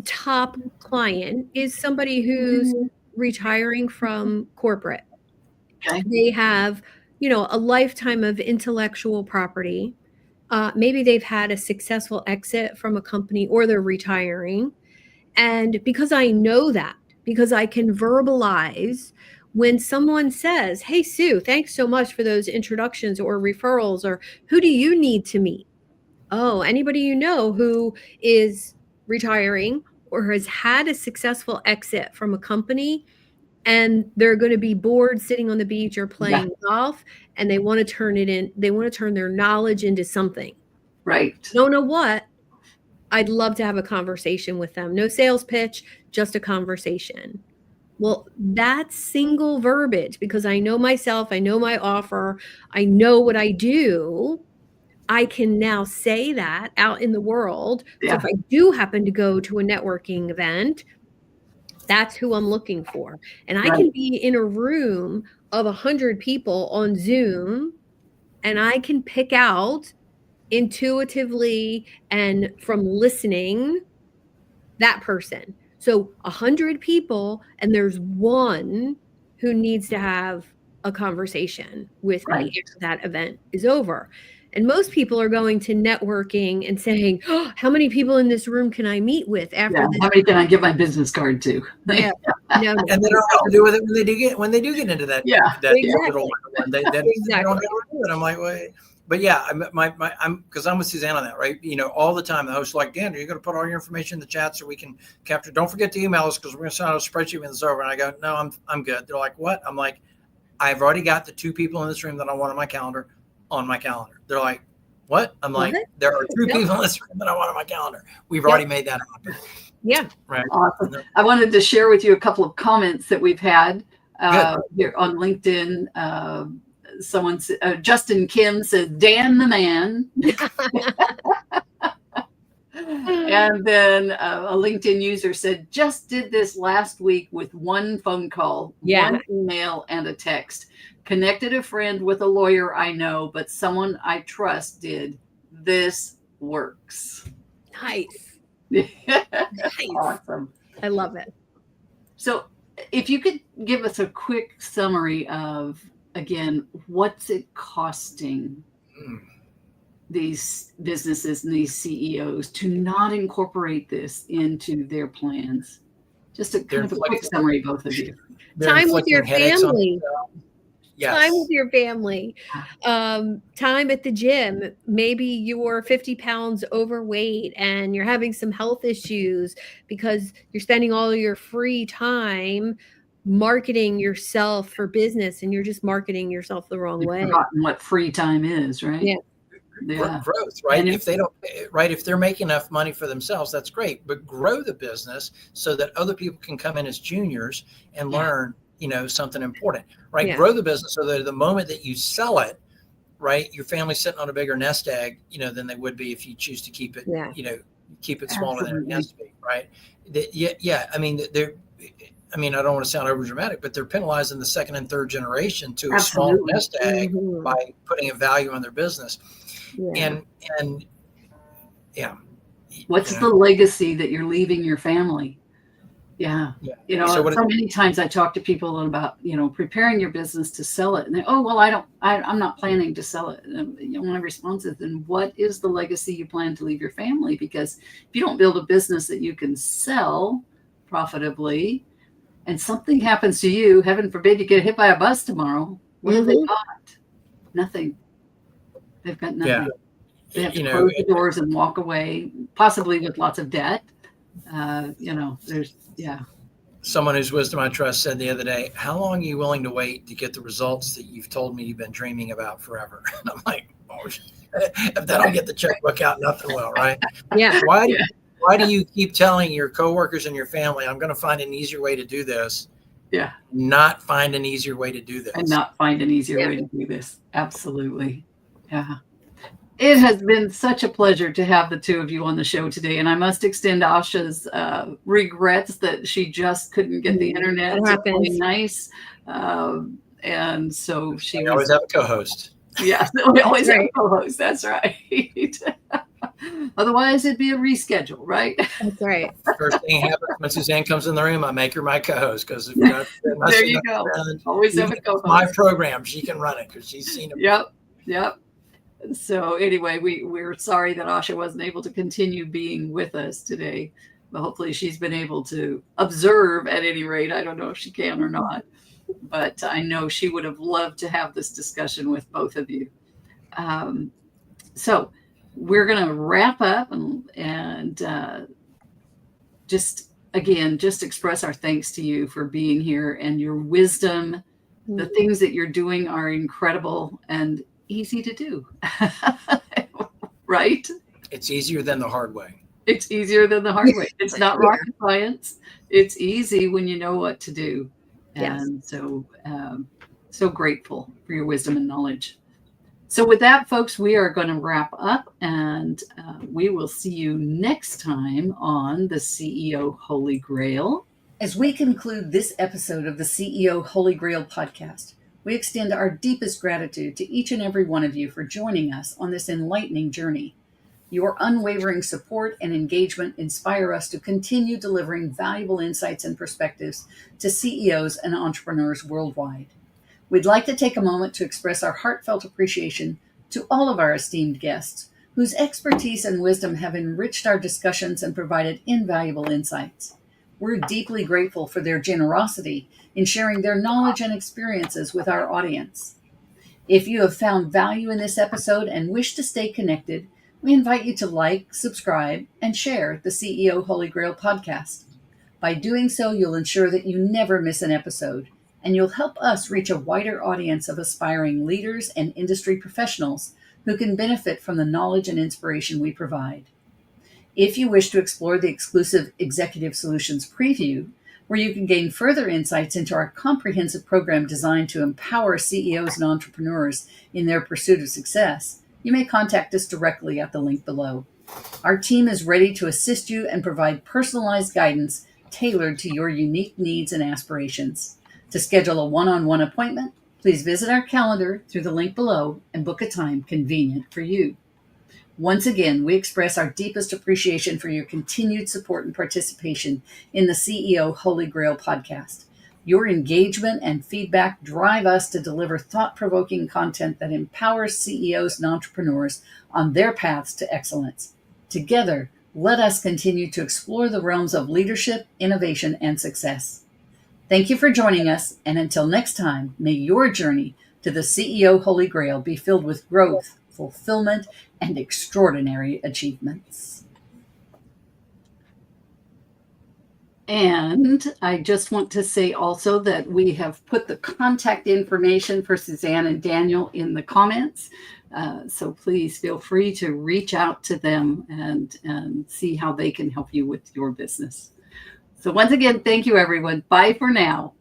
[SPEAKER 3] top client is somebody who's retiring from corporate. Okay. They have, a lifetime of intellectual property. Maybe they've had a successful exit from a company or they're retiring. And because I know that, because I can verbalize when someone says, hey, Sue, thanks so much for those introductions or referrals, or who do you need to meet? Oh, anybody who is retiring or has had a successful exit from a company and they're going to be bored sitting on the beach or playing golf and they want to turn their knowledge into something. Right. Don't know what, I'd love to have a conversation with them. No sales pitch, just a conversation. Well, that single verbiage, because I know myself, I know my offer, I know what I do, I can now say that out in the world. So if I do happen to go to a networking event, that's who I'm looking for. And I can be in a room of 100 people on Zoom, and I can pick out intuitively and from listening that person. So 100 people, and there's one who needs to have a conversation with me after that event is over. And most people are going to networking and saying, oh, how many people in this room can I meet with after this?
[SPEAKER 1] How many can I give my business card to?
[SPEAKER 3] Yeah. No.
[SPEAKER 4] And they don't have to do with it when they do get into that. Little one. They don't have to do it. I'm like, wait. But yeah, I'm because I'm with Suzanne on that, right? You know, all the time the hosts are like, Dan, are you going to put all your information in the chat so we can capture? Don't forget to email us because we're going to send out a spreadsheet when it's over. And I go, no, I'm good. They're like, what? I'm like, I've already got the 2 people in this room that I want on my calendar. They're like, what? I'm like, there are 2 people in this room that I want on my calendar. We've already made that happen.
[SPEAKER 3] Yeah.
[SPEAKER 4] Right.
[SPEAKER 1] Awesome. I wanted to share with you a couple of comments that we've had here on LinkedIn. Someone, Justin Kim said, Dan the man. And then a LinkedIn user said, just did this last week with 1 phone call, 1 email, and a text. Connected a friend with a lawyer I know, but someone I trust did. This works.
[SPEAKER 3] Nice.
[SPEAKER 1] Awesome.
[SPEAKER 3] I love it.
[SPEAKER 1] So if you could give us a quick summary of, again, what's it costing these businesses and these CEOs to not incorporate this into their plans? Just a kind of a quick summary, both of you.
[SPEAKER 3] Time with your family.
[SPEAKER 4] Yes.
[SPEAKER 3] Time with your family. Time at the gym. Maybe you're 50 pounds overweight and you're having some health issues because you're spending all of your free time marketing yourself for business, and you're just marketing yourself the wrong way.
[SPEAKER 1] Forgotten what free time is, right?
[SPEAKER 4] Yeah. Growth, right? And if they don't, right, if they're making enough money for themselves, that's great. But grow the business so that other people can come in as juniors and learn, you know, something important, right? Grow the business so that the moment that you sell it, right, your family's sitting on a bigger nest egg, you know, than they would be if you choose to keep it, you know, keep it smaller than it has to be, right? I mean, I don't want to sound over dramatic, but they're penalizing the 2nd and 3rd generation to a small nest egg by putting a value on their business. And
[SPEAKER 1] what's the legacy that you're leaving your family? You know, so many times I talk to people about, you know, preparing your business to sell it, and they, oh, well, I'm not planning to sell it. And, you know, my response is, then what is the legacy you plan to leave your family? Because if you don't build a business that you can sell profitably, and something happens to you, heaven forbid you get hit by a bus tomorrow, what have they got? Nothing. They've got nothing. They have to close the doors and walk away, possibly with lots of debt. You know, there's,
[SPEAKER 4] Someone whose wisdom I trust said the other day, how long are you willing to wait to get the results that you've told me you've been dreaming about forever? And I'm like, oh, if they don't get the checkbook out, nothing will, right?
[SPEAKER 3] Yeah.
[SPEAKER 4] Why do you keep telling your coworkers and your family, I'm going to find an easier way to do this? Not find an easier way to do this.
[SPEAKER 1] And not find an easier way to do this. Absolutely. Yeah. It has been such a pleasure to have the 2 of you on the show today. And I must extend Asha's regrets that she just couldn't get the internet. It's really nice. And so she
[SPEAKER 4] always have a co-host.
[SPEAKER 1] Yes, we always have a co-host. That's right. Otherwise, it'd be a reschedule, right?
[SPEAKER 3] That's right.
[SPEAKER 4] First thing happens when Suzanne comes in the room, I make her my co-host because
[SPEAKER 1] there you go. Always have a co-host.
[SPEAKER 4] My program, she can run it because she's seen it.
[SPEAKER 1] Yep. So anyway, we're sorry that Asha wasn't able to continue being with us today, but hopefully she's been able to observe at any rate. I don't know if she can or not, but I know she would have loved to have this discussion with both of you. So we're going to wrap up and just express our thanks to you for being here and your wisdom. The things that you're doing are incredible and easy to do, right?
[SPEAKER 4] It's easier than the hard way.
[SPEAKER 1] It's easier than the hard way. It's not
[SPEAKER 3] Yeah.
[SPEAKER 1] rocket science. It's easy when you know what to do.
[SPEAKER 3] Yes.
[SPEAKER 1] And so grateful for your wisdom and knowledge. So with that, folks, we are going to wrap up, and we will see you next time on the CEO Holy Grail. As we conclude this episode of the CEO Holy Grail Podcast, we extend our deepest gratitude to each and every one of you for joining us on this enlightening journey. Your unwavering support and engagement inspire us to continue delivering valuable insights and perspectives to CEOs and entrepreneurs worldwide. We'd like to take a moment to express our heartfelt appreciation to all of our esteemed guests, whose expertise and wisdom have enriched our discussions and provided invaluable insights. We're deeply grateful for their generosity in sharing their knowledge and experiences with our audience. If you have found value in this episode and wish to stay connected, we invite you to like, subscribe, and share the CEO Holy Grail podcast. By doing so, you'll ensure that you never miss an episode, and you'll help us reach a wider audience of aspiring leaders and industry professionals who can benefit from the knowledge and inspiration we provide. If you wish to explore the exclusive Executive Solutions preview, where you can gain further insights into our comprehensive program designed to empower CEOs and entrepreneurs in their pursuit of success, you may contact us directly at the link below. Our team is ready to assist you and provide personalized guidance tailored to your unique needs and aspirations. To schedule a one-on-one appointment, please visit our calendar through the link below and book a time convenient for you. Once again, we express our deepest appreciation for your continued support and participation in the CEO Holy Grail podcast. Your engagement and feedback drive us to deliver thought-provoking content that empowers CEOs and entrepreneurs on their paths to excellence. Together, let us continue to explore the realms of leadership, innovation, and success. Thank you for joining us, and until next time, may your journey to the CEO Holy Grail be filled with growth, fulfillment, and extraordinary achievements. And I just want to say also that we have put the contact information for Suzanne and Daniel in the comments. So please feel free to reach out to them and see how they can help you with your business. So once again, thank you, everyone. Bye for now.